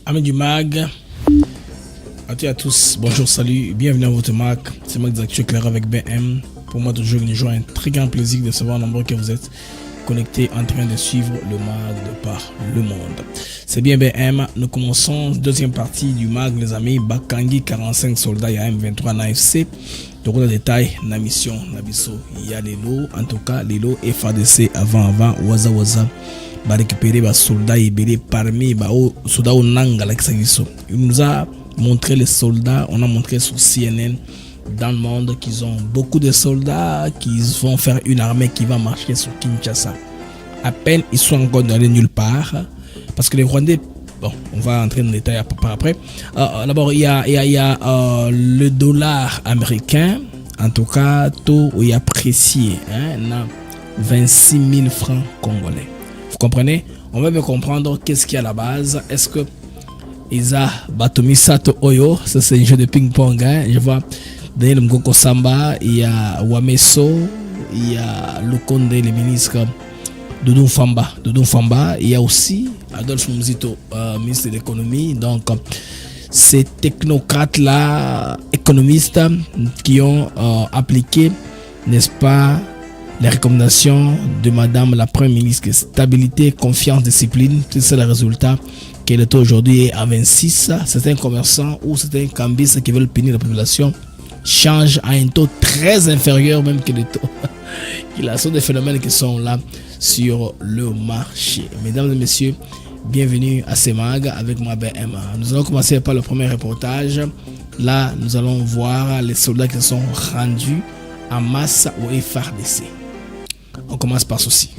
Amis du MAG, à tous, bonjour, salut, bienvenue à votre MAG. C'est MAG des Actus Éclairés avec BM. Pour moi, toujours une joie, un très grand plaisir de savoir nombreux que vous êtes connectés en train de suivre le MAG de par le monde. C'est bien BM, nous commençons deuxième partie du MAG, les amis. Bakangi, 45 soldats, il y a M23 en AFC. Donc, le détail, la mission, Nabiso, il y a les lots, en tout cas, les lots FADC avant, Waza. Va récupérer les soldats ibérés parmi les soldats au Nanga. Il nous a montré les soldats, on a montré sur CNN dans le monde qu'ils ont beaucoup de soldats, qu'ils vont faire une armée qui va marcher sur Kinshasa. À peine ils sont encore d'aller nulle part parce que les Rwandais, bon, on va entrer dans les détails par après. D'abord, il y a le dollar américain, en tout cas, taux il est apprécié, 26 000 francs congolais. Vous comprenez? On va bien comprendre qu'est-ce qu'il y a à la base. Est-ce que Isa Batomi Sato Oyo, ça c'est un jeu de ping-pong, je vois Daniel Mgoko Samba, il y a Wameso, il y a Lukonde, le ministre Doudou Famba, il y a aussi Adolphe Muzito, ministre de l'économie. Donc ces technocrates là, économistes qui ont appliqué, n'est-ce pas, les recommandations de Madame la Première ministre, stabilité, confiance, discipline, c'est le résultat que le taux aujourd'hui est à 26. Certains commerçants ou certains cambistes qui veulent punir la population changent à un taux très inférieur même que le taux. Il y a des phénomènes qui sont là sur le marché. Mesdames et messieurs, bienvenue à CEMAG avec moi BM. Nous allons commencer par le premier reportage. Là, nous allons voir les soldats qui sont rendus en masse au FARDC. On commence par ceci.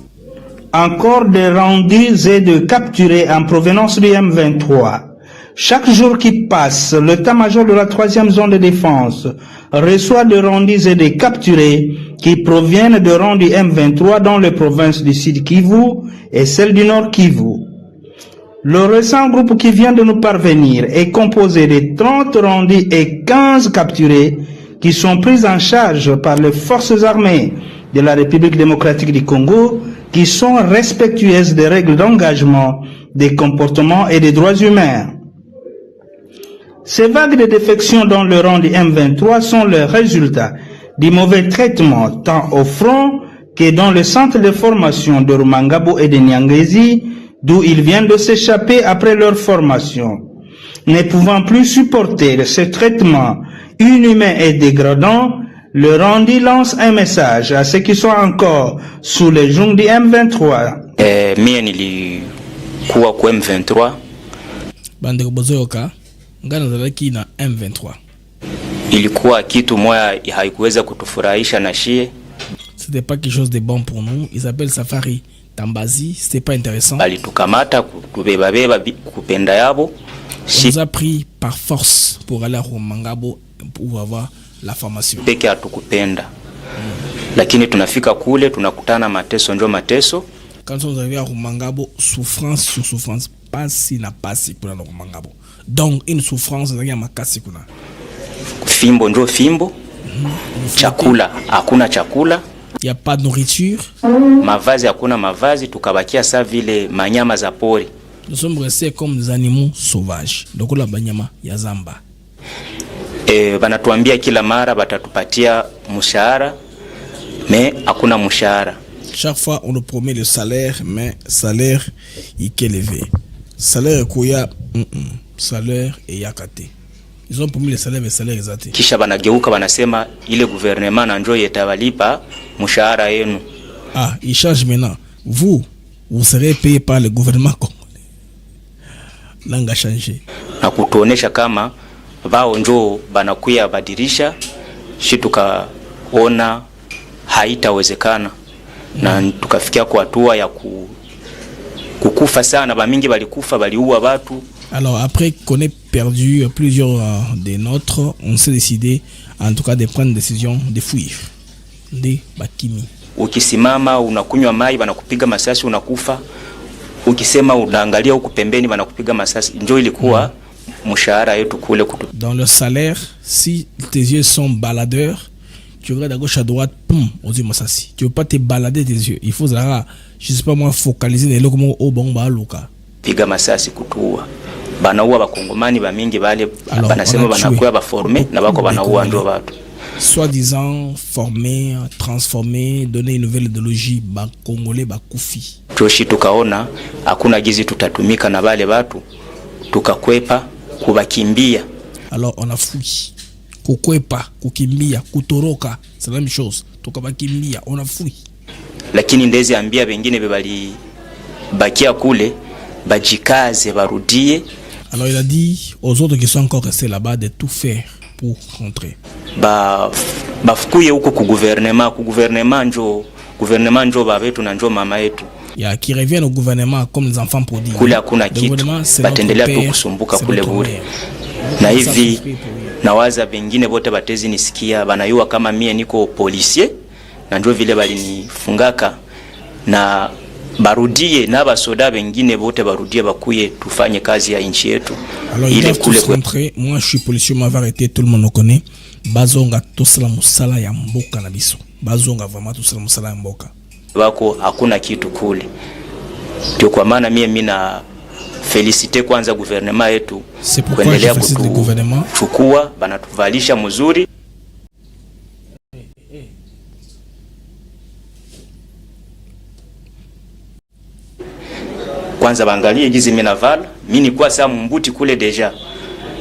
Encore des rendus et de capturés en provenance du M23. Chaque jour qui passe, l'état-major de la 3e zone de défense reçoit des rendus et des capturés qui proviennent de rangs du M23 dans les provinces du Sud Kivu et celles du Nord Kivu. Le récent groupe qui vient de nous parvenir est composé de 30 rendus et 15 capturés qui sont pris en charge par les forces armées de la République démocratique du Congo, qui sont respectueuses des règles d'engagement, des comportements et des droits humains. Ces vagues de défection dans le rang du M23 sont le résultat du mauvais traitement tant au front que dans le centre de formation de Rumangabo et de Nyangezi, d'où ils viennent de s'échapper après leur formation. Ne pouvant plus supporter ce traitement inhumain et dégradant, le Rwanda lance un message à ceux qui sont encore sous les jougs du M23. Mie nilikuwa kwa M23. Bandeko bozoyoka, ngana zalaki na M23. Ilikuwa kitu moya haikuweza kutufurahisha na shie. C'était pas quelque chose de bon pour nous. Ils appellent Safari Tambazi, c'était pas intéressant. Balitukamata kubeba kupenda yabo. On nous a pris par force pour aller à Rumangabo pour avoir la formation. Peke hatukupenda. Lakini tunafika kule tunakutana mateso njo mateso. Quand on arrive à Rumangabo, souffrance sur souffrance, pasi na pasi kuna Rumangabo. Donc une souffrance ndio makasi kuna. Fimbo njo fimbo. Chakula hakuna chakula. Il y a pas de nourriture. Mavazi hakuna mavazi, tukabakia sa vile manyama za pori. Nous sommes restés comme des animaux sauvages. Donc la banyama ya zamba. Banatuambia kila mara batatupatia mshahara, mais hakuna mshahara. Chaque fois on nous promet le salaire, mais salaire il est élevé. Salaire koya salaire et yakate. Ils ont promis le salaire mais salaire exact. Kisha banageuka banasema ile gouvernement na njo yetawalipa mshahara yenu. Ah, il change maintenant. Vous serez payé par le gouvernement congolais. Langa changer. Na kutuonesha kama bao njo banakuya badirisha, shi tukaona haitawezekana. Na tukafikia kwa hatua ya kukufa sana, bamingi balikufa, baliua watu. Alors après qu'on ait perdu plusieurs des nôtres, on s'est décidé en tout cas de prendre une décision de fuir. De bakimi. Ukisimama unakunywa mai banakupiga masasi unakufa. Ukisema unaangalia huku pembeni banakupiga masasi. Njo ilikuwa mshahara yetu kule kutu. Dans le salaire, si tes yeux sont baladeurs, tu regardes à gauche à droite, poum, aux yeux Massassi. Tu veux pas te balader tes yeux. Il faut, je sais pas moi, focaliser les locomotives au bon baluka. Piga Masasi kutua. Banaua bakongomani ba mingi bale banasema banakuwa ba formé na bako banaua ndo watu. Soi-disant formé, transformé, donner une nouvelle idéologie ba congolais ba kufi. Toshi tukaona hakuna gizi tutatumika na bale watu tukakwepa kubakimbia. Alors on a fui. Kukwepa, kukimbia, kutoroka, c'est la même chose. Tukabakimbia, on a fui. Lakini ndezi ambia wengine bebali bakia kule bajikaze barudie. Alors il a dit aux autres qui sont encore restés là-bas de tout faire pour rentrer. Bafukuye huko ku gouvernement njo baba yetu na njo mama yetu. Ya qui reviennent au gouvernement comme les enfants prodigues. Kule hakuna kitu. Batendelea tu kusumbuka kule bure. Na hivi nawaza bengine bote batezi nisikia banayua kama mie niko policier na ndio vile balinifungaka na barudie na basoda bengine bote barudie bakuye tufanye kazi ya nchi yetu. Alors il est kule rentrer. Moi je suis policier, m'avait arrêté, tout le monde me connaît. Bazonga tosala musala ya mboka na biso. Bazonga vraiment tosala musala ya mboka. Wako hakuna kitu kule. Ndio kwa maana mimi na féliciter kwanza gouvernement yetu kuendelea kuchukua banatuvalisha mzuri. Kwanza baangalie gizi mimi navala, mimi nilikuwa saa mbuti kule deja.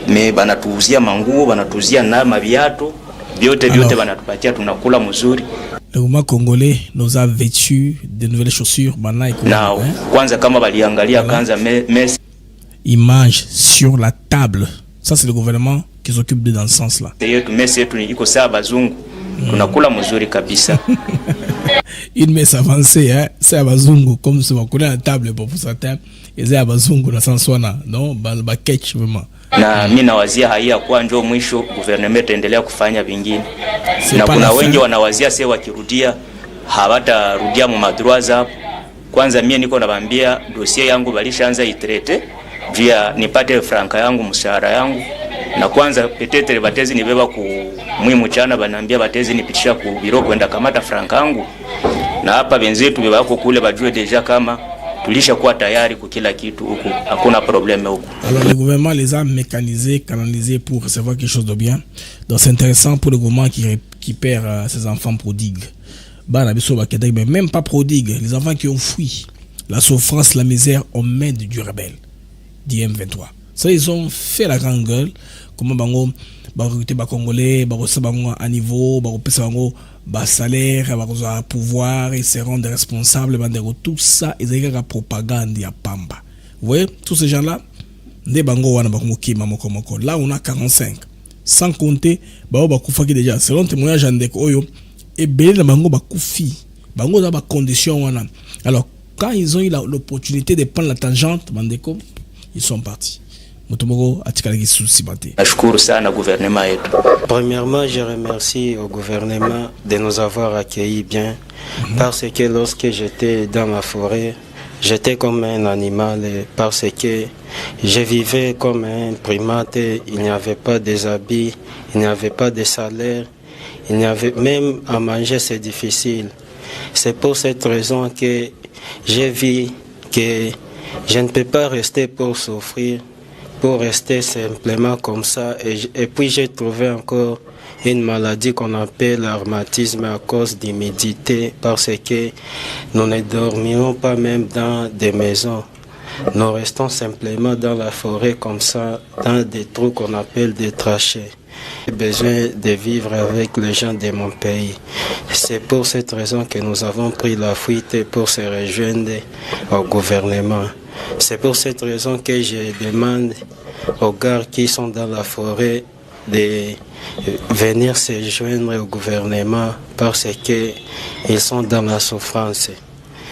Me banatuuzia manguo, banatuuzia na maviato, vyote banatupatia tunakula mzuri. Le gouvernement congolais nous a vêtu de nouvelles chaussures, na kwanza kama baliangalia kanza mes images sur la table. Ça c'est le gouvernement qui s'occupe de dans ce sens-là. Yetu messe yetu iko saa bazungu. Tunakula mzuri kabisa. Une messe avancée hein, c'est bazungu comme ce qu'on connaît la table pour certains, et c'est bazungu na sanswana, non, ba catch vraiment. Na mimi nawazia haya kwa njoo mwisho gouvernement endelea kufanya vingine. Na kuna wengi wanawazia sasa wakirudia hawatarudia mu madroits hapo. Kwanza mimi niko nawaambia dossier yangu balishaanza itrete via nipate franka yangu mshahara yangu. Na kwanza petetere batezi nibeba ku mwimu chana banambia batezi nipitisha ku biro kwenda kamata franka yangu. Na hapa benzetu bebako kule bajue deja kama tulisha kuwa tayari kwa kila kitu huko, hakuna problème huko. Alors le gouvernement les a mécanisés, canalisés pour recevoir quelque chose de bien. Donc c'est intéressant pour le gouvernement qui perd ses enfants prodigues. Mais même pas prodigues, les enfants qui ont fui la souffrance, la misère aux mains du rebelle, du M23. Ça ils ont fait la grande gueule. Comment bango recruter ba congolais, ba recevoir à niveau, ba repasser bango ba salaire, ba recevoir pouvoir, ils seront des responsables, tout ça ils ont la propagande ya pamba. Vous voyez tous ces gens là, des bango wana ba mokima moko. Là on a 45. Sans compter ba kufa qui déjà selon témoignage ndeko oyo et belé na bango ba kufi. Bango da ba condition wana. Alors quand ils ont eu l'opportunité de prendre la tangente bandeko, ils sont partis. Premièrement, je remercie au gouvernement de nous avoir accueillis bien, parce que lorsque j'étais dans ma forêt, j'étais comme un animal, parce que je vivais comme un primate, il n'y avait pas des habits, il n'y avait pas de salaire, il n'y avait même à manger, c'est difficile. C'est pour cette raison que j'ai vu que je ne peux pas rester pour souffrir, pour rester simplement comme ça. Et puis j'ai trouvé encore une maladie qu'on appelle l'armatisme à cause d'humidité, parce que nous ne dormions pas même dans des maisons. Nous restons simplement dans la forêt comme ça, dans des trous qu'on appelle des trachées. J'ai besoin de vivre avec les gens de mon pays. C'est pour cette raison que nous avons pris la fuite pour se rejoindre au gouvernement. C'est pour cette raison que je demande aux gars qui sont dans la forêt de venir se joindre au gouvernement, parce qu'ils sont dans la souffrance.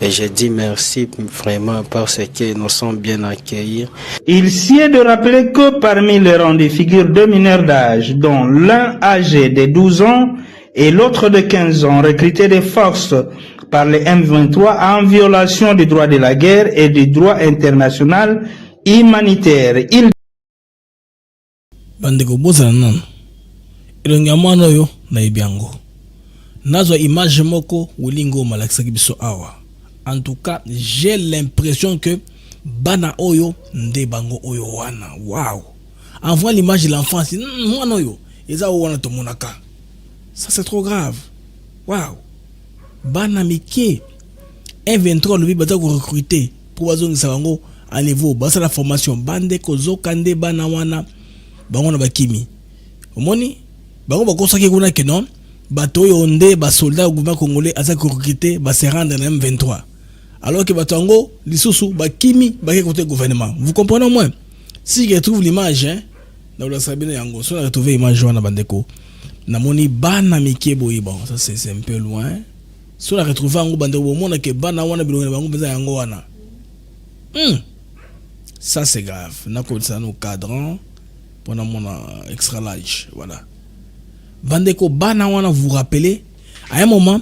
Et je dis merci vraiment parce que nous sommes bien accueillis. Il sied de rappeler que parmi les rendus figurent deux mineurs d'âge, dont l'un âgé de 12 ans et l'autre de 15 ans, recrutés des forces par les M23 en violation du droit de la guerre et du droit international humanitaire. Bandeko boza nan. Ilonga mwana yo na ibiango. nazo image moko Wilingo malakisa biso awa. En tout cas, j'ai l'impression que bana oyo nde bango oyo wana. Waouh. Envoie l'image de l'enfant, c'est moi oyo. Eza wana to monaka. Ça c'est trop grave. Waouh. Bana mike M23 le bata ko recruter pour bazongisa bango à niveau basa la formation bande ko zokande bana wana bango na bakimi. Omoni bango bakosaki kuna ke non bato oyo nde ba soldat au gouvernement congolais asa ko recruter ba se rendre na M23. Alors que batango lisusu bakimi ba côté gouvernement. Vous comprenez au moins? Si je retrouve l'image hein na la sabine yango, si on a retrouvé l'image wana bandeko na moni bana mike boye bon ça c'est un peu loin. Si on a retrouvé yango bandeko mona ke bana wana bilonga bango beza yango wana. Ça c'est grave. Na ko ça nos cadrans pendant mon extra large voilà. Bandeko bana wana vous rappelez à un moment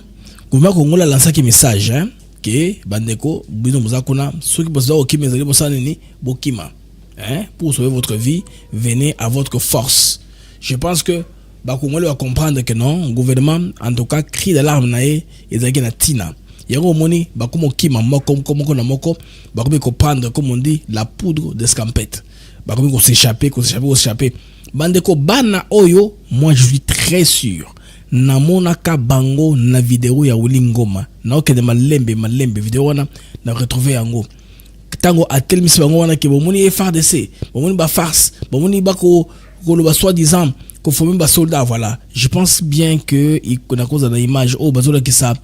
gouvernement congolais a lancé un message hein que bandeko bino muzakuna ceux qui bossa okima ezali bossa nini bokima hein pour sauver votre vie venez à votre force. Je pense que ba congolais va comprendre que non gouvernement en tout cas crie d'alarme nae ezaki na tina yango moni ba komo kima moko na moko ba ko prendre comme on dit la poudre d'escampette ba ko s'échapper bandeko bana oyo moi je suis très sûr na monaka bango na vidéo ya Wilingoma na oke de malembe vidéo wana na retrouver yango tango atel misi bango wana ke bomoni FARDC bomoni ba farce bomoni ba ko lo soi-disant qu'on faut même ba soldat voilà. Je pense bien que il connaît cause de l'image oh bazola qui ça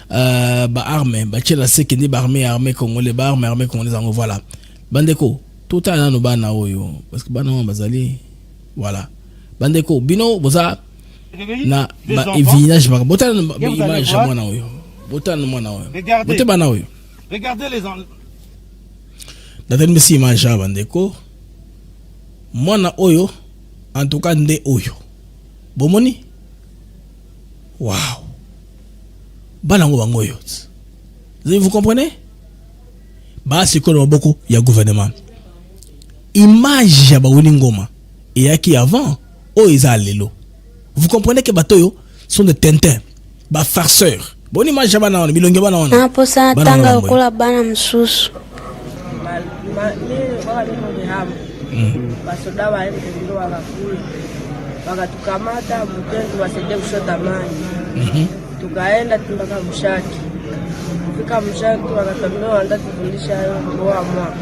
ba armée ba tchela sekende ba armée congolais ba armée congolais en voilà. Bandeko tout à no bana oyo parce que bana bazali voilà. Bandeko bino boza na ba village ba botana image mwana oyo. Botana mwana oyo. Bote bana oyo. Regardez les en D'ailleurs merci image bandeko. Mwana oyo en tout cas nde oyo bomoni wow balango bango yo vous comprenez ba sikono beaucoup ya gouvernement image ya ba Wilingoma et yaki avant o isa lelo vous comprenez que batoyo sont des tentins ba farceurs bon image ya bana wana bilonge bana wana hapo sana tanga kula bana msusu basoda waende ndio wakakula wakatukamata mtenzi wasaidie kushota maji tukaenda mpaka Mshaki fika Mshaki wakatambia wanda tufundisha hayo kwa mwa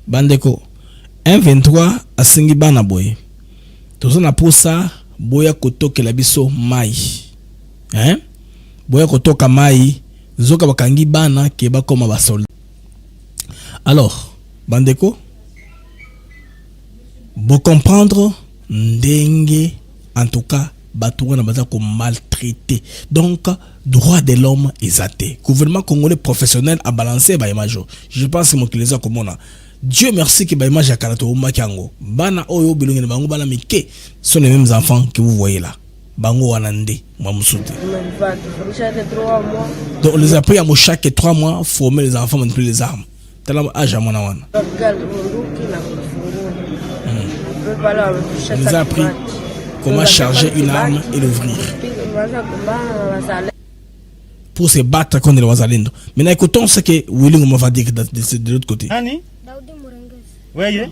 bandeko M23 asingi bana boye tozona posa boya kotokela biso mai hein boya kotoka mai zoka bakangi bana ke bakoma basoldat. Alors bandeko bon comprendre ndenge en tout cas batou na baza ko maltraité donc droit de l'homme exaté gouvernement congolais professionnel a balancé ba image je pense que les comme on a Dieu merci que ba image ya karato makango bana oyo bilongi bango bana mike sont les mêmes enfants que vous voyez là bango wanande mwa musuti donc les a pris à chaque 3 mois former les enfants manipuler les armes tellement âge à mwana wana on nous a appris comment charger une arme et l'ouvrir pour se battre contre les wazalendo. Maintenant écoutons ce que Wilingoma va dire de l'autre côté. Nani? Daudi Murengezi. Wewe?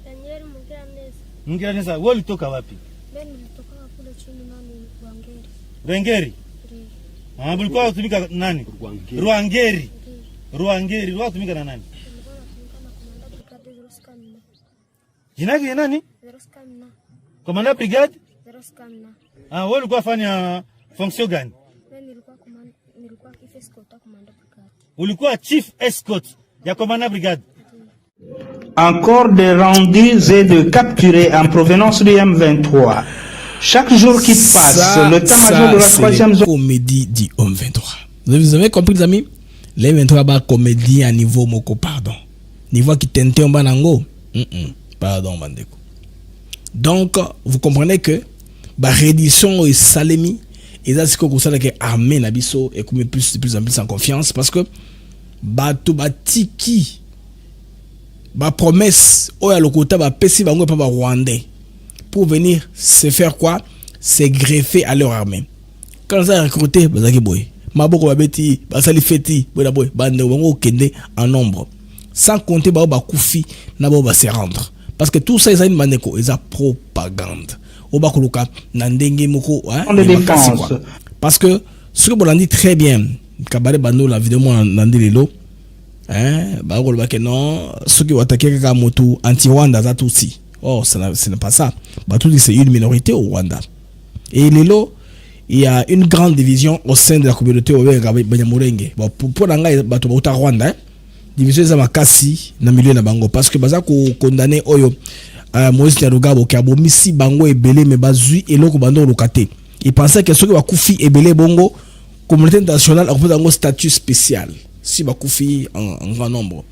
Daniel Mugiraneza. Mugiraneza, wewe ulitoka wapi? Mimi nilitoka kule chini nani Rwangeri. Bulikuwa utumika nani? Rwangeri. Rwangeri, utumika na nani? Jina yake nani? Komanda brigade? Wewe ulikuwa fanya fonction gani? Nilikuwa chief escort ya komanda brigade. Ulikuwa chief escort ya komanda brigade. Encore des rendus et de capturés en provenance du M23. Chaque jour qui passe, le temps-major de la troisième zone... comédie du M23. Vous avez compris les amis? Le M23 ba comédie à niveau moko pardon. Niveau qui tente en banango. Pardon bandeko. Donc vous comprenez que ba reddition et salemi et ça c'est que ça que armée na biso et comme plus en plus en confiance parce que ba to ba tiki ba promesse o ya lokota ba pesi bango pa ba rwandais pour venir se faire quoi? Se greffer à leur armée. quand ça a recruté bazaki boy maboko babeti basali feti boy boy bande bango kende en nombre sans compter ba koufi na ba se rendre parce que tout ça ils ont une maneko ils a propagande au bakuluka na ndenge moko de défense parce que ce que on dit très bien kabare bando la vidéo moi nandilelo ba ko ba que non ceux qui ont attaqué ka moto anti Rwanda za aussi oh ce n'est pas ça ba tout c'est une minorité au Rwanda et lelo il y a une grande division au sein de la communauté au Banyamulenge bon pour nanga bato ba Rwanda division za makasi na milieu na bango parce que baza ko condamner oyo Moïse Nyarugabo qui a bomisi bango ebele mais bazui eloko bando lokate il pensait que ceux qui va koufi ebele bongo communauté internationale a un statut spécial si ba koufi en grand nombre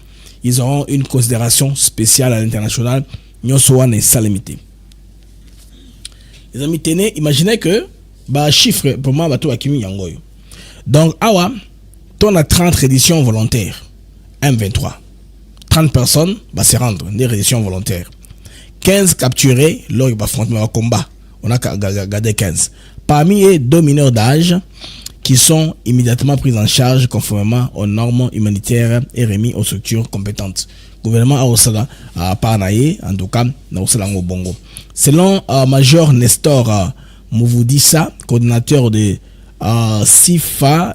ils auront une considération spéciale à l'international nyonso wana salamité les amis tenez imaginez que ba chiffre pour moi bato akimi yangoyo donc awa ton a 30 éditions volontaires M23 30 personnes va se rendre des éditions volontaires 15 capturés lors de l'affrontement au combat on a gardé 15 parmi eux 2 mineurs d'âge qui sont immédiatement pris en charge conformément aux normes humanitaires et remis aux structures compétentes gouvernement a osala à Parnaye en tout cas na osala ngo bongo selon Major Nestor Mouvoudissa, coordinateur de SIFA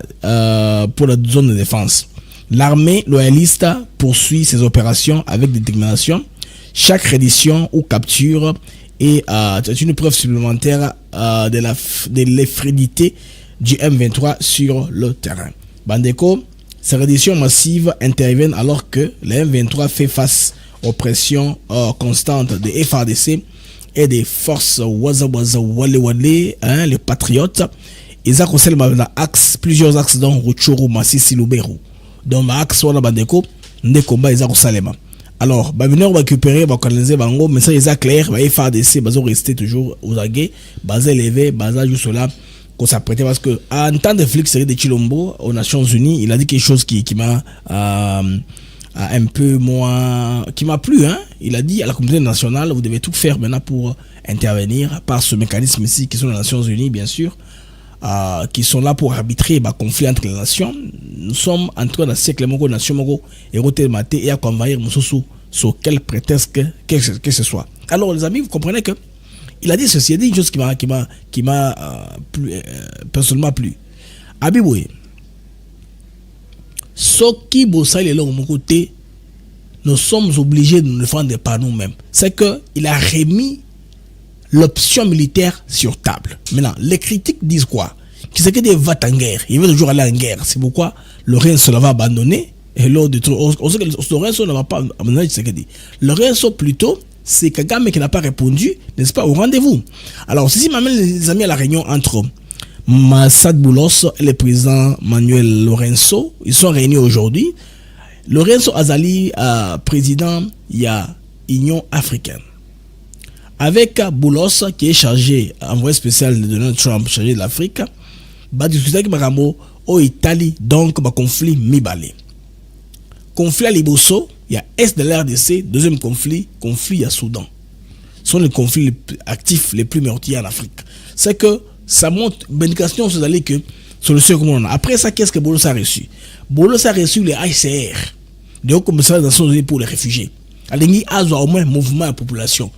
pour la zone de défense. L'armée loyaliste poursuit ses opérations avec détermination. Chaque reddition ou capture est une preuve supplémentaire de l'effrédité du M23 sur le terrain. Bandeko, ces redditions massives interviennent alors que le M23 fait face aux pressions constantes des FARDC et des forces les patriotes. Ils ont plusieurs axes dont Rutshuru, Masisi, Lubero. Donc, l'axe wana bandeko, des combats ils ont salema. Alors, venir récupérer, canaliser bango, mais ça ils ont clair, FARDC, ils vont rester toujours aux aguets, basé élevé, basé juste là, qu'on s'apprêtait parce que en temps de flic série de Chilombo aux Nations Unies, il a dit quelque chose qui m'a un peu moins, qui m'a plu, hein. Il a dit à la communauté nationale, vous devez tout faire maintenant pour intervenir par ce mécanisme ici, qui sont les Nations Unies, bien sûr, qui sont là pour arbitrer les conflits entre les nations. Nous sommes en train de siècle moko nation moko et maté et à convaincre Moussou sur quel prétexte que ce soit. Alors les amis, vous comprenez que il a dit ceci, il a dit une chose qui m'a personnellement plu. Abiboué. Ce qui bossa les langues de mon côté, nous sommes obligés de nous défendre par nous-mêmes. C'est qu'il a remis l'option militaire sur table. Maintenant, les critiques disent quoi? Qui c'est que des va en guerre. Il veut toujours aller en guerre. C'est pourquoi le Renso l'avait abandonné. Et l'autre, on sait que le Renso ne va pas abandonner ce qu'il dit. Le Renso, plutôt, c'est Kagame qui n'a pas répondu, n'est-ce pas, au rendez-vous. Alors, ceci m'amène les amis à la réunion entre Massad Boulos et le président Manuel Lorenzo. Ils sont réunis aujourd'hui. Lorenzo Azali, président, il y a Union africaine. Avec Boulos, qui est chargé, envoyé spécial de Donald Trump, chargé de l'Afrique, va discuter avec Marambo au Italie, donc, conflit mi-balé. Conflit à Liboso, il y a Est de l'RDC, deuxième conflit à Soudan. Ce sont les conflits actifs les plus meurtriers en Afrique. C'est que ça montre une question sur que solution comme on a. Après ça, qu'est-ce que Boulos a reçu? Boulos a reçu les HCR, le Haut Commissariat des Nations Unies pour les réfugiés. Il a au moins un mouvement de la population.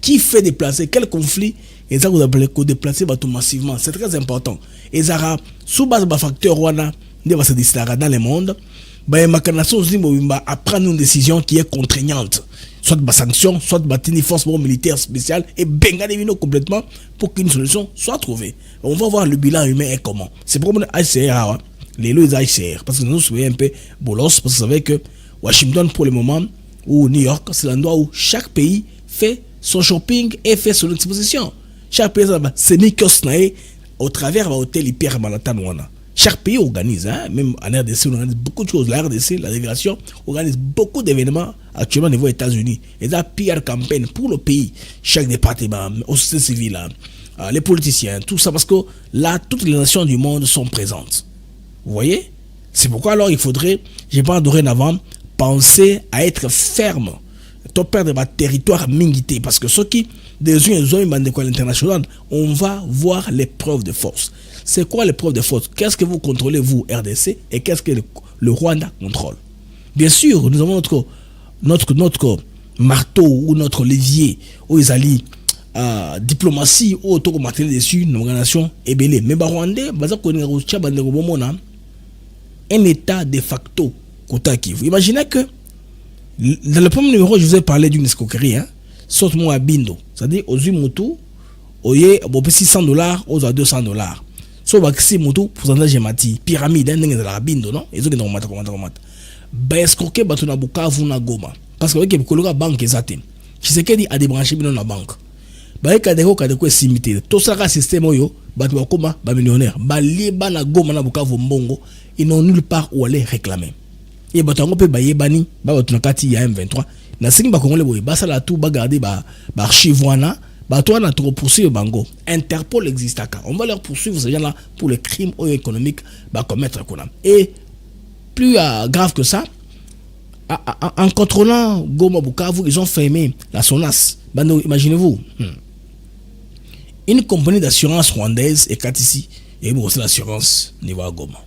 Qui fait déplacer? Quel conflit? Et ça vous appelez déplacer massivement. C'est très important. Et ça, sous base de facteur Rwanda, il va se distraire dans le monde. Les Nations Unies vont prendre une décision qui est contraignante. Soit de sanctions, soit de une force militaire spéciale et bengaler complètement pour qu'une solution soit trouvée. On va voir le bilan humain est comment. C'est pour le HCR, les lois des HCR. Parce que nous souvenons un peu bolos, parce que vous savez que Washington, pour le moment, ou New York, c'est l'endroit où chaque pays fait son shopping et fait son exposition. Chaque pays, c'est Nikos au travers de l'hôtel hyper Manhattan. Chaque pays organise, hein, même en RDC, on organise beaucoup de choses. La RDC, la délégation, organise beaucoup d'événements actuellement au niveau des États-Unis. Et la pire campagne pour le pays, chaque département, aux sociétés civiles, les politiciens, tout ça, parce que là, toutes les nations du monde sont présentes. Vous voyez? C'est pourquoi alors il faudrait, je pense dorénavant, penser à être ferme to perdre ba territoire mingité parce que ceux qui des uns ont bande à l'international, on va voir les preuves de force. C'est quoi les preuves de force? Qu'est-ce que vous contrôlez vous RDC et qu'est-ce que le Rwanda contrôle? Bien sûr, nous avons notre marteau ou notre levier où ils allient diplomatie ou autour matériel dessus une organisation est belée. Mais Rwandais, un état de facto côté Kivu. Imaginez que dans le premier numéro, je vous ai parlé d'une escroquerie, hein. Saute-moi à Bindo. C'est-à-dire, aux Umutu, au yé, au $600, aux $200. So, si Mutu, pourcentage mati, pyramide, hein, n'est-ce pas Bindo, non? Et donc, on ba escroquer, bah, tu n'as pas na Goma. Parce que, ok, pour le banque, exactement. Tshisekedi a débranché dans la banque. Bah, kadeko simité. Tout ça, le système, yo, bah, tu vas comme, bah, millionnaire. Bah, liba na Goma na Bukavu Mbongo, ils n'ont nulle part où aller réclamer. Et bah, tu as un peu, bah, yébani, bah, tu n'as qu'à y a M23. Na singi ba Congolais, bah, ça la tout, bah, garder, bah, archivoana, bah, toi, on a trop poursuivi Bango. Interpol existe à cas. On va leur poursuivre ces gens-là pour les crimes économiques, bah, commettre, et, plus grave que ça, en contrôlant Goma Bukavu, ils ont fermé la SONAS. Bando, imaginez-vous, une compagnie d'assurance rwandaise est ici et bon, c'est l'assurance niveau à Goma.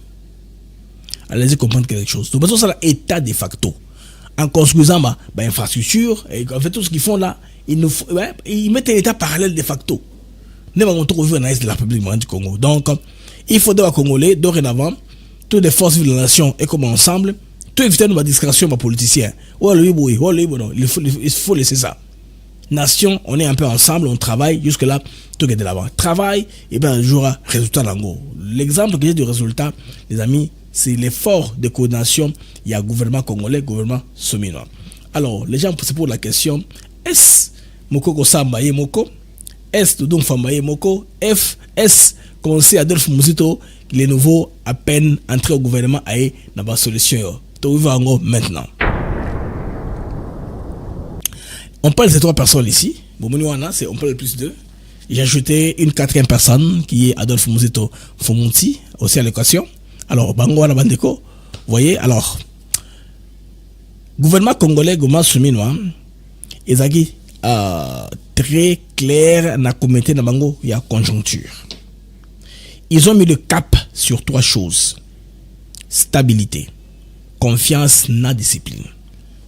Allez-y comprendre quelque chose. Donc, c'est l'état de facto. En construisant bah, infrastructure, et en fait tout ce qu'ils font là, ils mettent un état parallèle de facto. Nous avons trouvé un de la République du Congo. Donc, il faudra aux Congolais, dorénavant, toutes les forces de la nation et comme ensemble, tout éviter nos distraction par politiciens. Il faut laisser ça. Nation, on est un peu ensemble, on travaille, jusque-là, tout est de l'avant. Travail, et bien, il y aura résultat d'ango. L'exemple que j'ai du résultat, les amis, c'est l'effort de coordination. Il y a gouvernement congolais, gouvernement sominois. Alors, les gens se posent la question, est-ce Moko Sambaye Moko? Est-ce donc Fambaye Moko? Est-ce conseil Adolphe Mouzito, les nouveaux à peine entrés au gouvernement a eu la solution maintenant. On parle de ces trois personnes ici. On parle de plus d'eux. J'ai ajouté une quatrième personne qui est Adolphe Mouzito Fomunti, aussi à l'équation. Alors, Bango à la Bandeko, vous voyez, alors, gouvernement congolais, gouvernement souminois, ils ont très clair dans le comité de Bango, il y a conjoncture. Ils ont mis le cap sur trois choses. Stabilité, confiance, na discipline.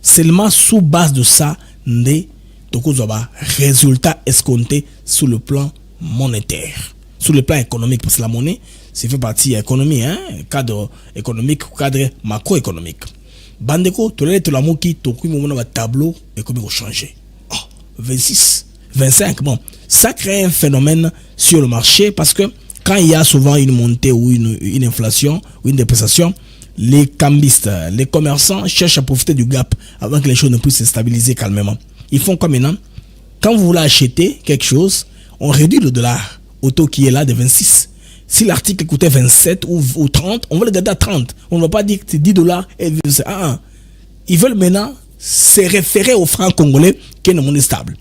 Seulement sous base de ça, résultat escompté sur le plan monétaire, sur le plan économique, parce que la monnaie, c'est fait partie de l'économie, hein, cadre économique, cadre macroéconomique. Bandeko, tu l'as la qui tableau économique changé. 26, 25, bon, ça crée un phénomène sur le marché parce que quand il y a souvent une montée ou une inflation ou une dépréciation, les cambistes, les commerçants cherchent à profiter du gap avant que les choses ne puissent se stabiliser calmement. Ils font comme maintenant. Quand vous voulez acheter quelque chose, on réduit le dollar au taux qui est là de 26. Si l'article coûtait 27 ou 30, on va le garder à 30. On ne va pas dire que c'est $10 et ils veulent maintenant se référer au franc congolais qui est une monnaie stable.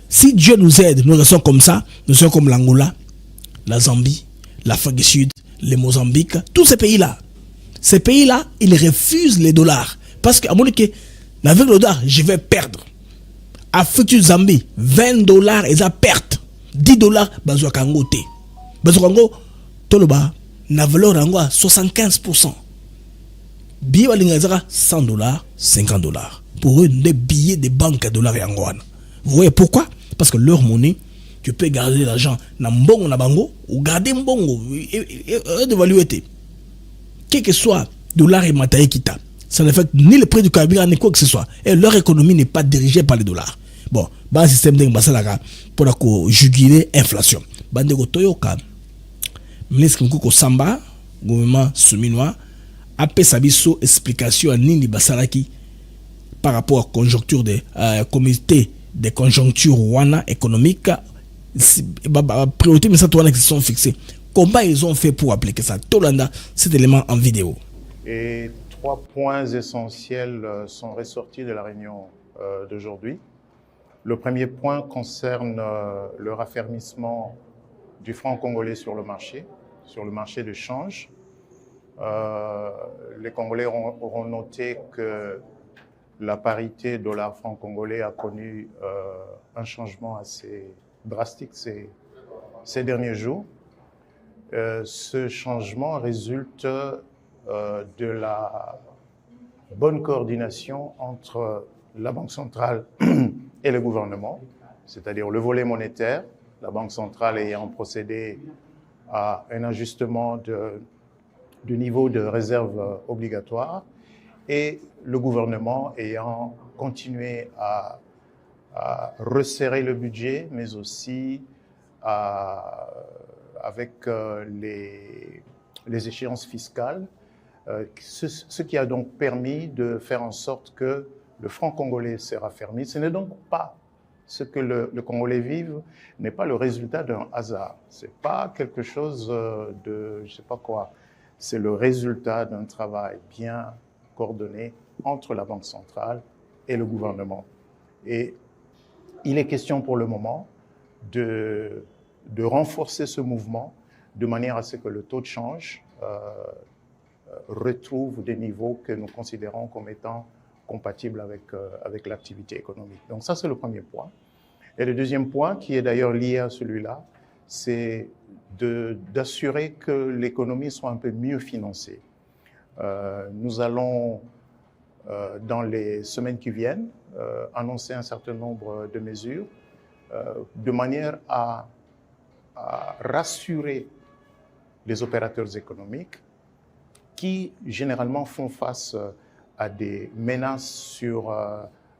Si Dieu nous aide, nous restons comme ça, nous sommes comme l'Angola, la Zambie, l'Afrique du Sud, les Mozambique, tous ces pays-là. Ces pays-là, ils refusent les dollars. Parce qu'à mon avis, avec le dollar, je vais perdre. Afrique du Zambie, $20, ils ont perte. $10, bazo kangote. Bazo kango, toloba, na valeur ango à 75%. Billet balingazara $100, $50. Pour eux, des billets de banque à dollars et angoana. Vous voyez pourquoi? Parce que leur monnaie, tu peux garder l'argent na mbongo na bango ou garder mbongo et d'évaluer. Quel que soit dollar et matériel qui t'a, ça n'affecte ni le prix du carburant ni quoi que ce soit. Et leur économie n'est pas dirigée par les dollars. Bon, un système de pour juguler l'inflation. Bandeko Toyoka, ministre Mkoko Samba, gouvernement souminois, a fait sa explication à Nini Basalaki par rapport à la conjoncture des comité de conjoncture rwanda économique. Priorité, mais ça, qui sont fixés. Comment ils ont fait pour appliquer ça? Tolanda, cet élément en vidéo. Et trois points essentiels sont ressortis de la réunion d'aujourd'hui. Le premier point concerne le raffermissement du franc congolais sur le marché de change. Les Congolais auront noté que la parité dollar-franc congolais a connu un changement assez drastique ces derniers jours. Ce changement résulte de la bonne coordination entre la Banque centrale et le gouvernement, c'est-à-dire le volet monétaire, la Banque centrale ayant procédé à un ajustement du niveau de réserve obligatoire et le gouvernement ayant continué à resserrer le budget, mais aussi avec les échéances fiscales, ce qui a donc permis de faire en sorte que le franc congolais s'est raffermi. Ce n'est donc pas ce que le Congolais vive, n'est pas le résultat d'un hasard. C'est pas quelque chose de, je sais pas quoi. C'est le résultat d'un travail bien coordonné entre la Banque centrale et le gouvernement. Et il est question pour le moment de renforcer ce mouvement de manière à ce que le taux de change retrouve des niveaux que nous considérons comme étant compatibles avec l'activité économique. Donc ça, c'est le premier point. Et le deuxième point, qui est d'ailleurs lié à celui-là, c'est d'assurer que l'économie soit un peu mieux financée. Nous allons, dans les semaines qui viennent, annoncer un certain nombre de mesures de manière à rassurer les opérateurs économiques qui, généralement, font face à des menaces sur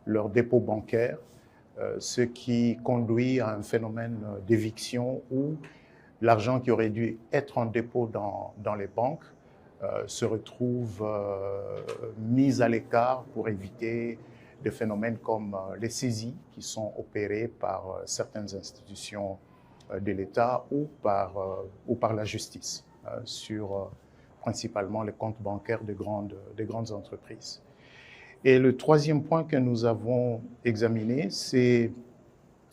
leurs dépôts bancaires, ce qui conduit à un phénomène d'éviction où l'argent qui aurait dû être en dépôt dans les banques se retrouve mis à l'écart pour éviter des phénomènes comme les saisies qui sont opérées par certaines institutions de l'État ou par la justice sur principalement les comptes bancaires des grandes entreprises. Et le troisième point que nous avons examiné, c'est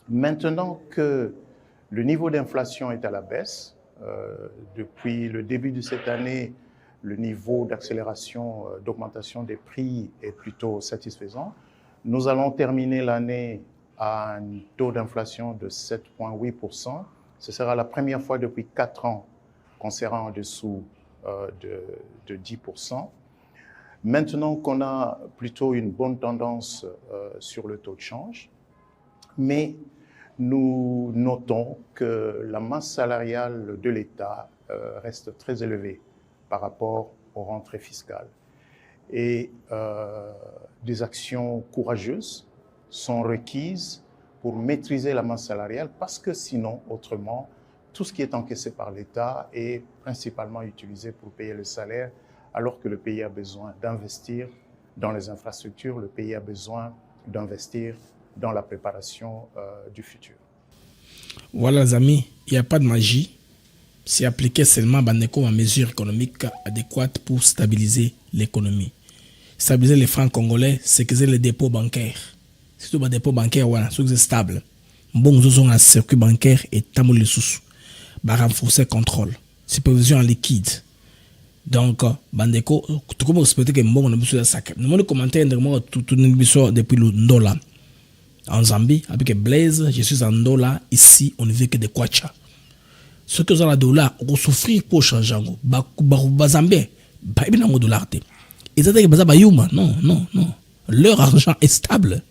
maintenant que le niveau d'inflation est à la baisse, depuis le début de cette année, le niveau d'accélération, d'augmentation des prix est plutôt satisfaisant. Nous allons terminer l'année à un taux d'inflation de 7,8%. Ce sera la première fois depuis 4 ans qu'on sera en dessous de 10%. Maintenant qu'on a plutôt une bonne tendance sur le taux de change, mais nous notons que la masse salariale de l'État reste très élevée par rapport aux rentrées fiscales. Et des actions courageuses sont requises pour maîtriser la masse salariale parce que sinon, autrement, tout ce qui est encaissé par l'État est principalement utilisé pour payer le salaire, alors que le pays a besoin d'investir dans les infrastructures, le pays a besoin d'investir dans la préparation du futur. Voilà les amis, il n'y a pas de magie. C'est appliquer seulement à mesures économiques adéquates pour stabiliser l'économie. Stabiliser les francs congolais, c'est que c'est les dépôts bancaires. Surtout les dépôts bancaires, voilà, c'est stable. Bon, nous avons un circuit bancaire et tamou les sous. Renforcer le contrôle. Supervision en liquide. Donc, Bandeko, tout comme vous respectez que bon, on a besoin de ça. Nous avons commenté tout depuis le Ndola. En Zambie, avec Blaise, je suis en Ndola. Ici, on ne vit que de Kwacha. Ce que vous avez dollar, on souffrir pour changer. Bazambé, pas bien en dollar. Ils ont dit que non. Leur argent est stable.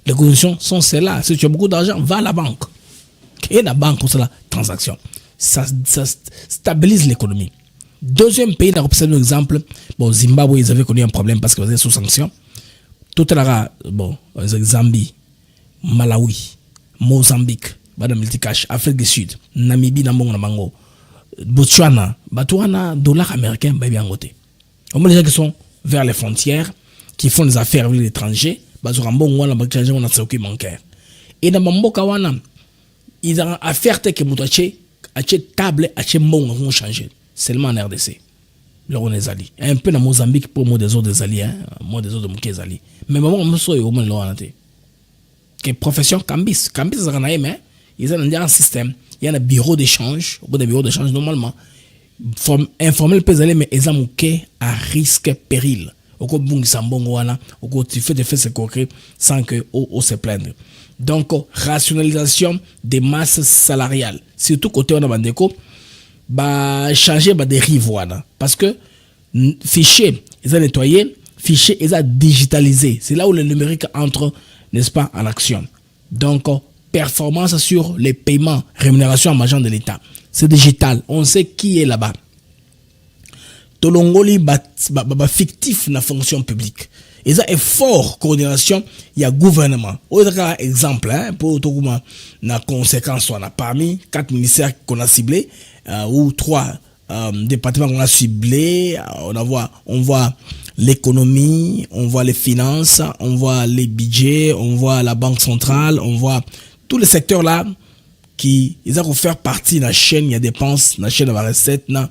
Les conditions sont celles-là. Si tu as beaucoup d'argent, va à la banque. Et la banque, c'est la transaction. Ça stabilise l'économie. Deuxième pays, on observe un exemple. Bon, Zimbabwe, ils avaient connu un problème parce qu'ils étaient sous sanction. Tout est là, bon, Zambie, Malawi, Mozambique, Multicash, Afrique du Sud, Namibie, Namango, Botswana, dollar américain, bien côté. On a des gens qui sont vers les frontières, qui font des affaires avec l'étranger, on a un circuit bancaire. Et dans Mamboka, ils ont affaire que Moutaché, à table, à bon, on changer. Seulement en RDC. Là, on est alliés. Un peu dans Mozambique pour moi des autres alliés, moi des autres des alliés. Mais maman, on me soye au moins là. Que profession Cambis, c'est un ils ont un système. Il y a un bureau d'échange, au bout d'un bureau d'échange normalement. Informel peut aller, mais ils ont à risque péril. oko bungisa mbongo wana, oko tu fais des faits concrets sans que on se plaindre. Donc rationalisation des masses salariales, surtout côté on a bandeko ba changer ba dérive wana parce que fichier ils ont nettoyé, fichier ils ont digitalisé. C'est là où le numérique entre, n'est-ce pas, en action. Donc performance sur les paiements, rémunération en agent de l'État. C'est digital, on sait qui est là-bas. Tolongoli ba fictif na fonction publique. Et ça est fort coordination, il y a gouvernement. Autre exemple, hein, pour tout le monde, na conséquence, on a parmi 4 ministères qu'on a ciblés, ou 3 départements qu'on a ciblés, on voit l'économie, on voit les finances, on voit les budgets, on voit la banque centrale, on voit tous les secteurs là, qui ils ont faire partie de la chaîne, il y a dépenses, la chaîne de la recette, la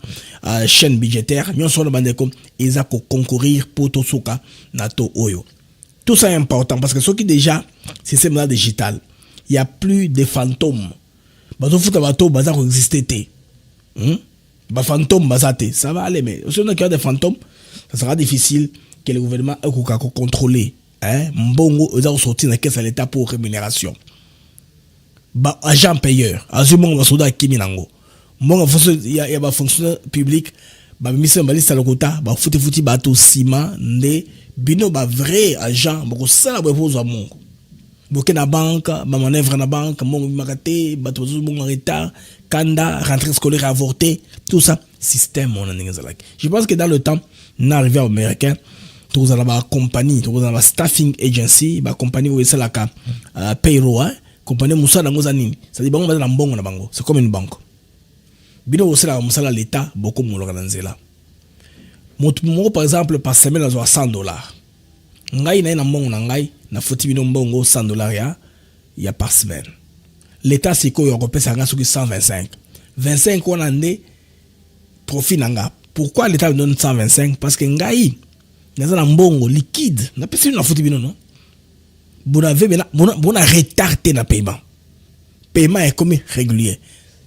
chaîne budgétaire, ils ont concourir pour tout ça, nato oyo. Tout ça est important parce que ce qui déjà, système là digital, il y a plus de fantômes. Bato futa bato baza ko exister. Ba fantôme bazate, ça va aller mais si on a des fantômes, ça sera difficile que le gouvernement ait contrôler, hein, mbongo ils ont sorti dans caisse à l'État pour rémunération. Ba agent payeur azumon ba soda kiminango monga fonction ya ba fonctionnaire public ba mission ba lista lokota ba futi ba to ciment nde bino ba vrai agent boko sala ba pozo mongo boke na banque ba manœuvre na banque mongo makate ba to mongo retard kanda rentrée scolaire avortée tout ça système on a. Je pense que dans le temps n'arrivé à américain tous à la compagnie tous à la staffing agency ba compagnie où c'est la payroll compagnie Moussa Nangozanini, ça dit bango na mbongo na bango, c'est comme une banque. Bino osala musala l'État beaucoup mo l'organiser là. Mo par exemple par semaine à $100. Ngai na mbongo na ngai na foti bino mbongo $100 ya par semaine. L'État c'est quoi européen ça gagne sur 125. 25 on a né profit nanga. Pourquoi l'État me donne 125 parce que ngai na mbongo liquide, na pesi na foti bino non. Vous avez retardé le paiement. Paiement est comme régulier.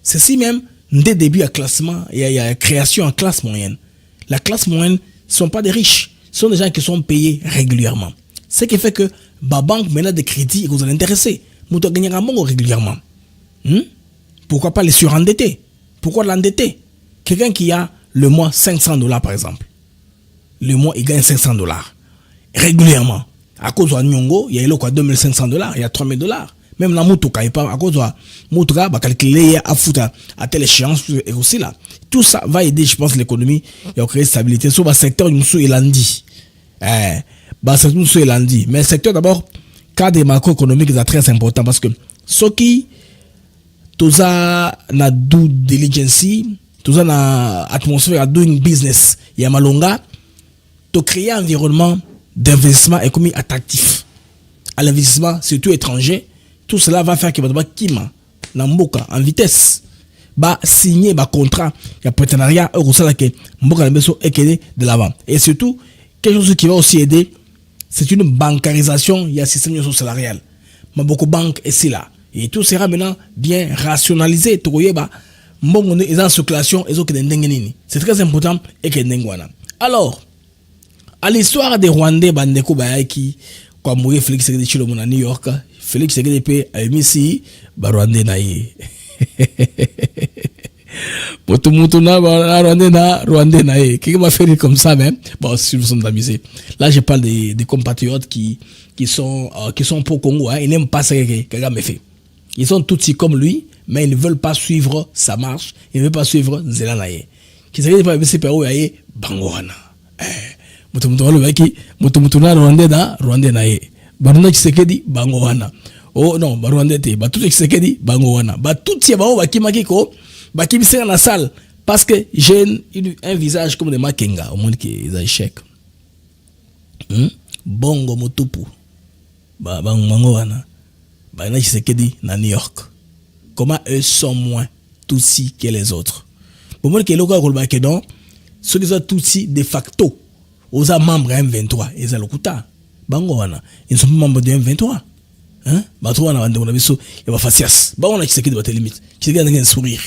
Ceci même, dès le début à classement, il y a création en classe moyenne. La classe moyenne ne sont pas des riches. Ce sont des gens qui sont payés régulièrement. Ce qui fait que la banque maintenant des crédits vous allez intéresser. Vous devez gagner un bon régulièrement. Pourquoi pas les surendetter? Pourquoi l'endetter? Quelqu'un qui a le mois $500 par exemple. Le mois, il gagne $500 régulièrement. À cause de Nyongo, il y a $2,500, il y a $3,000. Même la Moutoka, à cause de Moutoka, va calculer à telle échéance et aussi là. Tout ça va aider, je pense, l'économie et à créer stabilité. Sur le secteur du Moussou et Landi. Mais le secteur d'abord, cadre macroéconomique est très important parce que ce qui, tout ça, na due diligence, tout ça, na atmosphère à doing business, il y a malonga, de créer un environnement d'investissement économique attractif à l'investissement surtout étranger. Tout cela va faire que va kima namboka en vitesse ba signer ba contrat ya partenariat eurosala que mboka beso ekele de l'avant et surtout quelque chose qui va aussi aider, c'est une bancarisation il y a système salarial ma beaucoup banque est là et tout sera maintenant bien rationalisé toyeba mbongo est en circulation et c'est très important et que ndengwana. Alors à l'histoire des Rwandais bandeko bayaki kwa mouye Félix Tshisekedi Tshilombo na New York, Félix Tshisekedi pe a émis ba Rwandais na ye. Mutu na Rwandais na ye. Qui m'a fait comme ça même. Bon, si vous sont amusés. Là je parle des compatriotes qui sont pour Congo, hein, ils n'aiment pas ce que Kagame fait. Ils sont tous comme lui, mais ils ne veulent pas suivre sa marche, ils ne veulent pas suivre Nzela na ye. Tshisekedi pa émis pe o yaye bangwana. Mutu na Rwandais na ye. Baruna Tshisekedi bango wana. Oh non, Rwandais te, ba tout Tshisekedi bango wana. Ba tout ya ba o bakimaki ko, bakimisa na salle parce que j'ai un visage comme de Makenga, au monde qui est échec. Bongo mutupu. Ba bango wana. Ba na Tshisekedi na New York. Comment eux sont moins Tutsi que les autres. Pour moi que loka ko ba ke non, ceux qui sont Tutsi de facto aux membres M23 et Zalokuta bango wana ils sont membres de M23 hein bato wana bande na biso ya ba facias bango na Tshisekedi ba limite Tshisekedi na un sourire.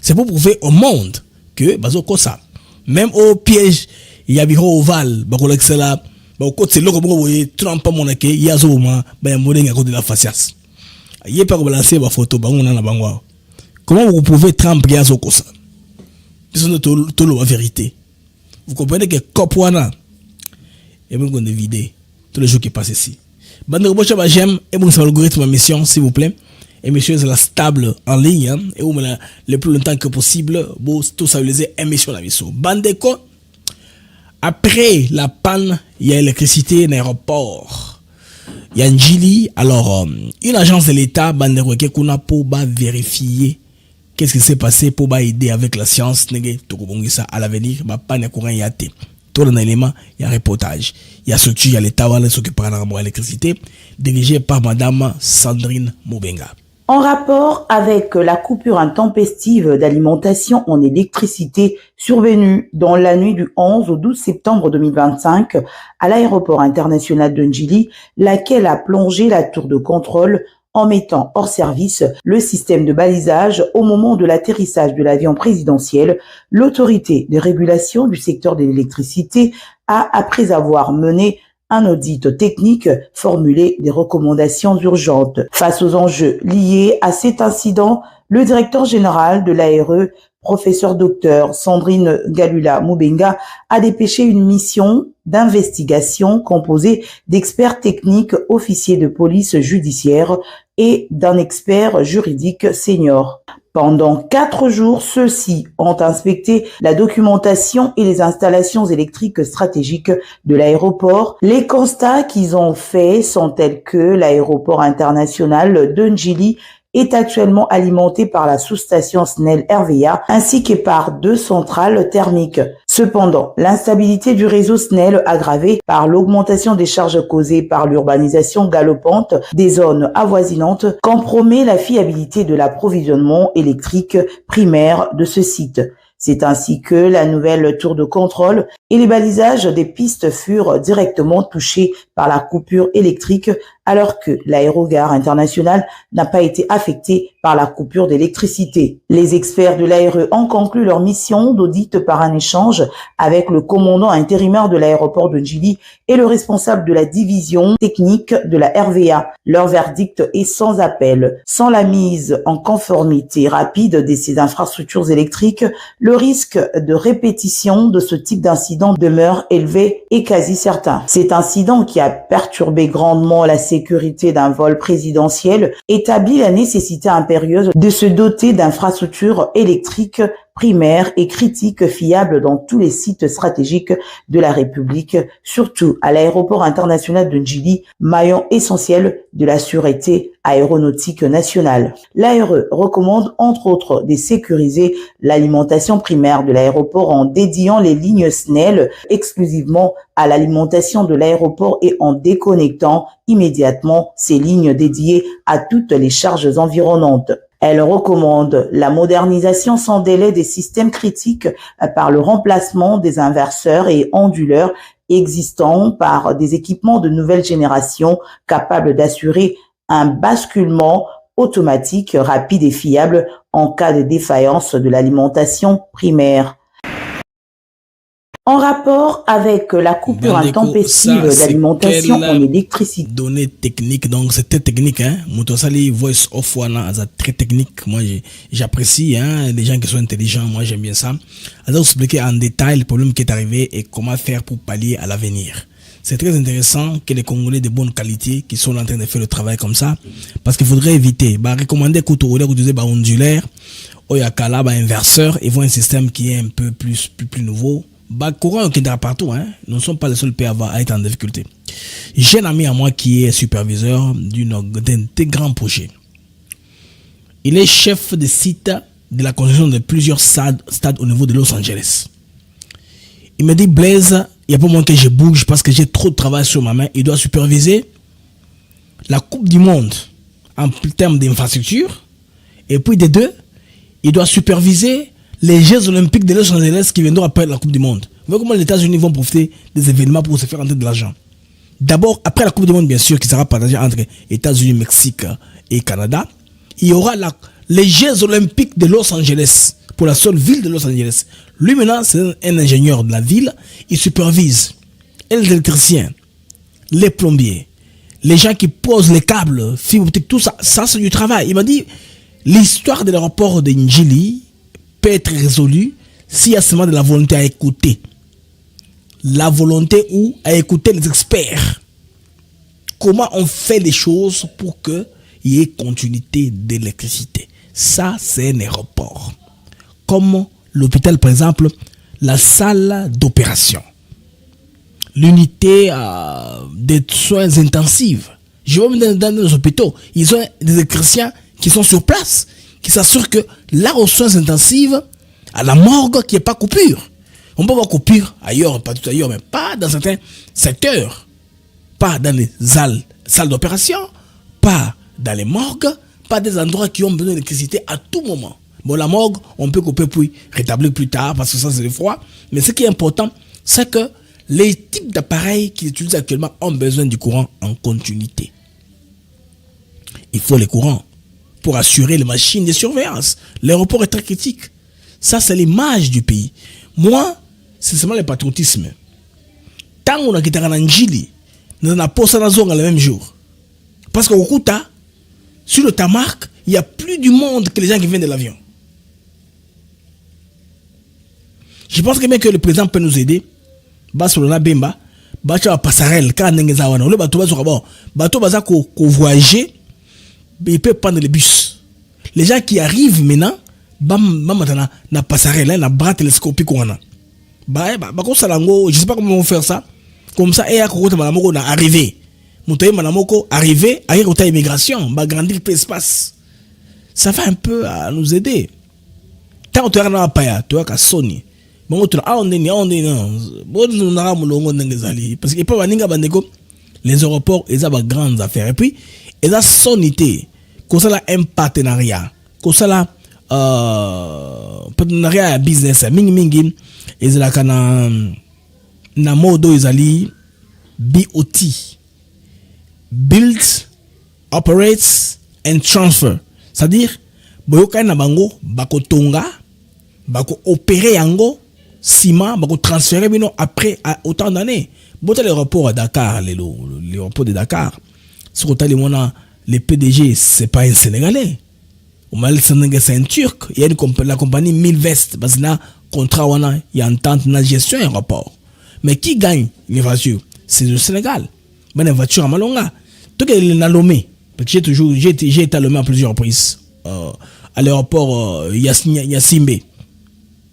C'est pour prouver au monde que bazo kosa même au piège il y a biro oval bakola Bah, au côté, c'est là que vous voyez, Trump, mon ake, il y a ce moment, bah, il y a un modèle à côté de la facias. Il n'y a pas de balancer ma photo, bah, on a la bangwa. Comment vous pouvez Trump, il y a ce cosa? C'est la vérité. Vous comprenez que Kopwana, et même qu'on est vidé, tous les jours qui passent ici. Bande de j'aime, et bon, c'est l'algorithme ma mission, s'il vous plaît. Et monsieur, c'est la stable en ligne, hein, et où le plus longtemps que possible, bon, tout ça, les émissions la mission. Bande de quoi? Après la panne, il y a l'électricité dans l'aéroport. Il y a Njili. Alors, une agence de l'État, bande de quoi, qu'on a pour vérifier qu'est-ce qui s'est passé pour aider avec la science, ça à l'avenir, panne courant y a été. Tout dans l'élément, il y a un reportage. Il y a structure, il y a l'État, qui s'occupe de l'électricité, dirigé par madame Sandrine Mobenga. En rapport avec la coupure intempestive d'alimentation en électricité survenue dans la nuit du 11 au 12 septembre 2025 à l'aéroport international de Njili, laquelle a plongé la tour de contrôle en mettant hors service le système de balisage au moment de l'atterrissage de l'avion présidentiel, l'autorité de régulation du secteur de l'électricité a, après avoir mené un audit technique, formulé des recommandations urgentes. Face aux enjeux liés à cet incident, le directeur général de l'ARE, professeur docteur Sandrine Galula Mobenga, a dépêché une mission d'investigation composée d'experts techniques, officiers de police judiciaire et d'un expert juridique senior. Pendant 4 jours, ceux-ci ont inspecté la documentation et les installations électriques stratégiques de l'aéroport. Les constats qu'ils ont faits sont tels que l'aéroport international de Njili est actuellement alimenté par la sous-station SNEL RVA ainsi que par 2 centrales thermiques. Cependant, l'instabilité du réseau SNEL aggravée par l'augmentation des charges causées par l'urbanisation galopante des zones avoisinantes compromet la fiabilité de l'approvisionnement électrique primaire de ce site. C'est ainsi que la nouvelle tour de contrôle et les balisages des pistes furent directement touchés par la coupure électrique alors que l'aérogare internationale n'a pas été affectée par la coupure d'électricité. Les experts de l'ARE ont conclu leur mission d'audit par un échange avec le commandant intérimaire de l'aéroport de Njili et le responsable de la division technique de la RVA. Leur verdict est sans appel. Sans la mise en conformité rapide de ces infrastructures électriques, le risque de répétition de ce type d'incident demeure élevé et quasi certain. Cet incident qui a perturbé grandement la sécurité d'un vol présidentiel établit la nécessité impérieuse de se doter d'infrastructures électriques primaires et critiques fiables dans tous les sites stratégiques de la République, surtout à l'aéroport international de Njili, maillon essentiel de la sûreté aéronautique nationale. L'ARE recommande entre autres de sécuriser l'alimentation primaire de l'aéroport en dédiant les lignes SNEL exclusivement à l'alimentation de l'aéroport et en déconnectant immédiatement ces lignes dédiées à toutes les charges environnantes. Elle recommande la modernisation sans délai des systèmes critiques par le remplacement des inverseurs et onduleurs existants par des équipements de nouvelle génération capables d'assurer un basculement automatique, rapide et fiable en cas de défaillance de l'alimentation primaire. En rapport avec la coupure intempestive d'alimentation en électricité. Données techniques, donc c'était technique, hein. Motosali voice off wana, c'est très technique. Moi, j'apprécie, hein, les gens qui sont intelligents. Moi, j'aime bien ça. Alors, expliquer en détail le problème qui est arrivé et comment faire pour pallier à l'avenir. C'est très intéressant que les Congolais de bonne qualité qui sont en train de faire le travail comme ça, parce qu'il faudrait éviter, recommander couteau ondulaire, oyakala, inverseur, et voir un système qui est un peu plus nouveau. Courant qui est partout, hein. Nous ne sommes pas les seuls pays à être en difficulté. J'ai un ami à moi qui est superviseur d'un grand projet. Il est chef de site de la construction de plusieurs stades au niveau de Los Angeles. Il me dit, Blaise, il n'y a pas moins que je bouge parce que j'ai trop de travail sur ma main. Il doit superviser la Coupe du Monde en termes d'infrastructure. Et puis des deux, il doit superviser les Jeux Olympiques de Los Angeles qui viendront après la Coupe du Monde. Vous voyez comment les États-Unis vont profiter des événements pour se faire entrer de l'argent. D'abord, après la Coupe du Monde, bien sûr, qui sera partagée entre États-Unis, Mexique et Canada, il y aura les Jeux Olympiques de Los Angeles, pour la seule ville de Los Angeles. Lui, maintenant, c'est un ingénieur de la ville. Il supervise. Et les électriciens, les plombiers, les gens qui posent les câbles, fibre optique, tout ça, ça c'est du travail. Il m'a dit, l'histoire de l'aéroport de Njili peut être résolue s'il y a seulement de la volonté à écouter. La volonté ou à écouter les experts. Comment on fait les choses pour qu'il y ait continuité d'électricité. Ça, c'est un aéroport. Comme l'hôpital, par exemple, la salle d'opération. L'unité des soins intensifs. Je vais dans les hôpitaux. Ils ont des électriciens qui sont sur place, qui s'assurent que là, aux soins intensifs, à la morgue, qu'il n'y ait pas coupure. On peut avoir coupure ailleurs, pas tout ailleurs, mais pas dans certains secteurs. Pas dans les salles d'opération, pas dans les morgues, pas des endroits qui ont besoin d'électricité à tout moment. Bon, la morgue, on peut couper puis rétablir plus tard parce que ça, c'est le froid. Mais ce qui est important, c'est que les types d'appareils qu'ils utilisent actuellement ont besoin du courant en continuité. Il faut les courants pour assurer les machines de surveillance. L'aéroport est très critique. Ça, c'est l'image du pays. Moi, c'est seulement le patriotisme. Tant qu'on a quitté Njili, nous avons posé la zone le même jour. Parce qu'au Kuta, sur le tarmac, il y a plus du monde que les gens qui viennent de l'avion. Je pense que bien que le président peut nous aider. Basolona Bemba, Bacha passerelle, quand on le bateau va sur bord, bateau baza ko voyager, il peut prendre le bus. Les gens qui arrivent maintenant, bam na passerelle, na bras télescopique on a. Comme ça je sais pas comment on va faire ça. Comme ça et à côté malamoko na arrivé. Montoye malamoko arrivé, à côté immigration, va grandir l'espace. Ça va un peu à nous aider. Tant que tu as un paya, tu as qu'à Sony. Bon, tu as parce que les aéroports, ils ont de grandes affaires. Et puis, ils ont sonité. Comme ça, un partenariat. Comme ça, partenariat business. Mingi, ils ont na modo, ils ont BOT. Build, operates and transfer. C'est-à-dire, boyoka na bango, bako tonga, bako opérer yango, ciment, bako transférer bino après autant d'années. Bon, l'aéroport à Dakar, l'aéroport de Dakar, ce que les PDG, c'est pas un Sénégalais. C'est un Turc. Il y a la compagnie Milvest, parce que là, contrat, il y a une entente de gestion aéroport. Mais qui gagne les voitures? C'est le Sénégal. Mais les voitures à Malonga. Tout cas, il a Lomé. Parce que j'ai été à Lomé à plusieurs reprises. À l'aéroport Yassimbe.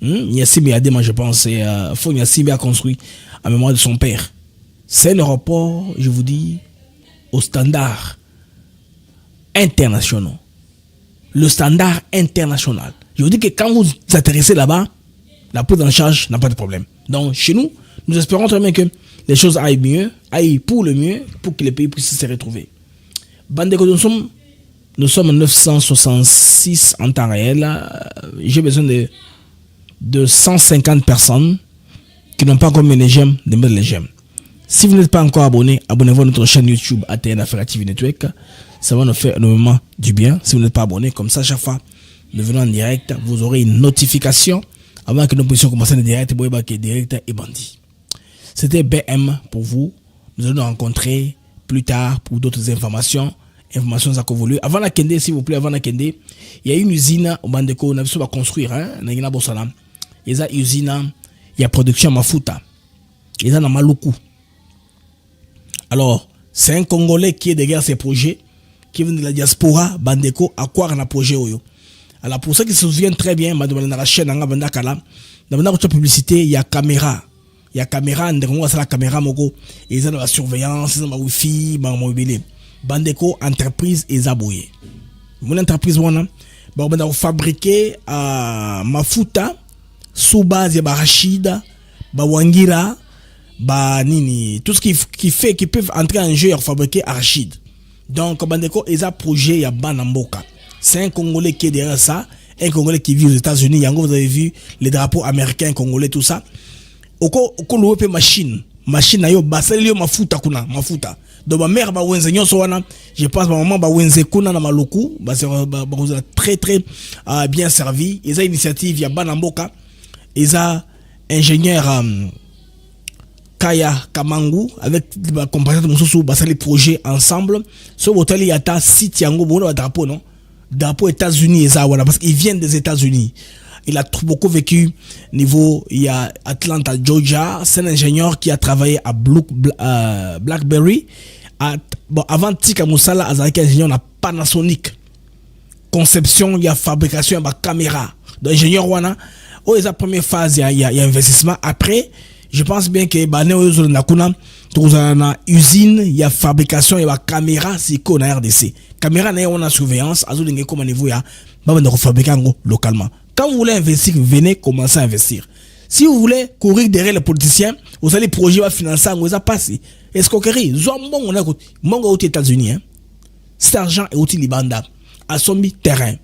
Yassimbe a dit, moi je pense, Yassimbe a construit à mémoire de son père. C'est un aéroport, je vous dis, au standard international. Le standard international. Je vous dis que quand vous vous intéressez là-bas, la prise en charge n'a pas de problème. Donc, chez nous, nous espérons très bien que les choses aillent mieux, aillent pour le mieux, pour que les pays puissent se retrouver. Bandeko, nous sommes en 966 en temps réel. J'ai besoin de 150 personnes qui n'ont pas encore mis les j'aime, de mettre les j'aime. Si vous n'êtes pas encore abonné, abonnez-vous à notre chaîne YouTube ATN Africa TV Network. Ça va nous faire énormément du bien. Si vous n'êtes pas abonné, comme ça, chaque fois, nous venons en direct, vous aurez une notification avant que nous puissions commencer le direct. Direct et bandit. C'était BM pour vous. Nous allons nous rencontrer plus tard pour d'autres informations. Informations à convoluer. Avant la Kende, s'il vous plaît, avant la Kende, il y a une usine au Bandeko, on a besoin de construire. Il y a une usine, il y a production à Mafuta. Il y a dans Maluku. Alors, c'est un Congolais qui est derrière ces projets, qui vient de la diaspora, Bandeko, à quoi on a projet. Alors, pour ceux qui se souviennent très bien, dans la chaîne, dans la publicité, il y a caméra. Il y a caméra, la caméra, ils ont la surveillance, ils ont la wifi, mobile. Bandeko, entreprise, ils ont aboué. Mon entreprise, on a fabriqué Mafuta, sous base de Rachida, Wangira, tout ce qui peuvent entrer en jeu et fabriquer arachide. Donc, Bandeko, ils ont projet, il y a Banamboka. C'est un Congolais qui est derrière ça, un Congolais qui vit aux États-Unis. Vous avez vu les drapeaux américains, congolais, tout ça. Oko loupe machine ayo basalio mafuta. Donc ma mère ba wenze nyoso wana, je pense ma maman ba wenze kuna na maluku, ba très très bien servi. Ils ont initiative ya Banamboka, ils ont ingénieur Kaya Kamangu avec ma compatriote Moussousou basa les projets ensemble sur hôtel yata site yango bon drapeau non drapeau États-Unis voilà parce qu'il vient des États-Unis. Il a beaucoup vécu niveau il y a Atlanta Georgia, c'est un ingénieur qui a travaillé à BlackBerry bon avant Tika Moussala azaki ingénieur na Panasonic conception il y a fabrication il y a caméra d'ingénieur wana oh la première phase il y a investissement après je pense bien que bané oyo na kuna tozana usine il y a fabrication il y a caméra siko na RDC caméra na on a surveillance azolinga comme niveau ya baba ndako fabriquer ngo localement. Quand vous voulez investir, venez commencer à investir. Si vous voulez courir derrière les politiciens, vous allez projet va financer vous ça passe escroquerie zombon on a mongo aux États-Unis hein. Cet argent est outil libanda asombi terrain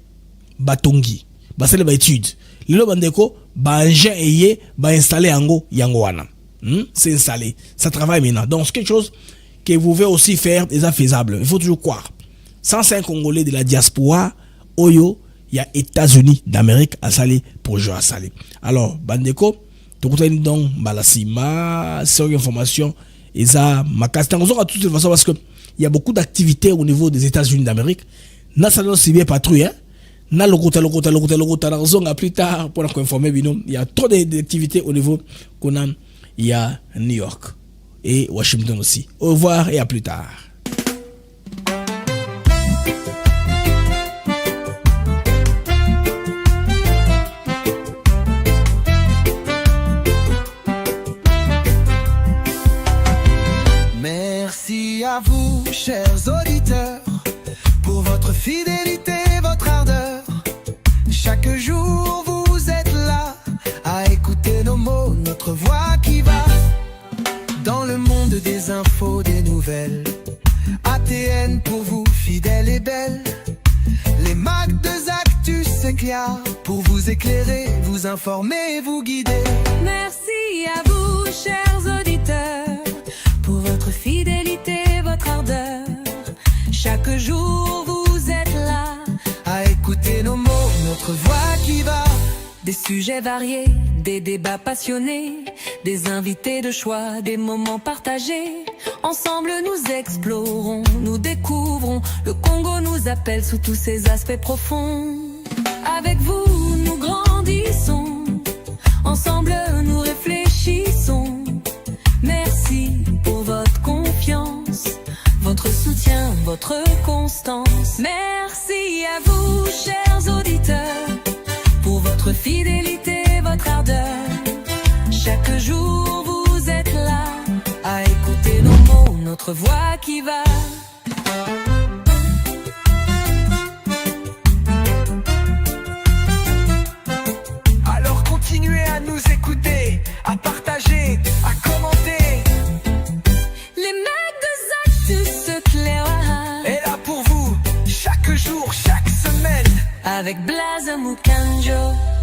batongi basale ba étude lelo bandeko ba engin eye ba installer yango wana c'est installé ça travaille maintenant donc c'est quelque chose que vous pouvez aussi faire déjà faisable il faut toujours croire 105 Congolais de la diaspora oyo il y a États-Unis d'Amérique à saler pour jouer à saler alors bandeko tout donc balasima c'est une information et ça ma question de toute façon parce que il y a beaucoup d'activités au niveau des États-Unis d'Amérique na salon civil patrouille hein na lokota na zonga plus tard pour informer binom il y a trop d'activités au niveau qu'on a il y a New York et Washington aussi. Au revoir et à plus tard. Merci à vous, chers auditeurs, pour votre fidélité, votre ardeur. Chaque jour, vous êtes là à écouter nos mots, notre voix qui va dans le monde des infos, des nouvelles. ATN pour vous, fidèle et belle. Les Mac de Actus s'éclairent pour vous éclairer, vous informer, vous guider. Merci à vous, chers auditeurs, pour votre fidélité, votre ardeur. Chaque jour, vous êtes là à écouter nos mots, notre voix qui va. Des sujets variés, des débats passionnés, des invités de choix, des moments partagés. Ensemble nous explorons, nous découvrons. Le Congo nous appelle sous tous ses aspects profonds. Avec vous nous grandissons, ensemble nous réfléchissons. Merci pour votre confiance, votre soutien, votre constance. Merci à vous, chers auditeurs, pour votre fidélité, votre ardeur. Chaque jour vous êtes là à écouter nos mots, notre voix qui va. Alors continuez à nous écouter, à partager, à commenter. Les mecs de Actus s'éclairent est là pour vous, chaque jour, chaque semaine. Avec Blaise Mukanjo.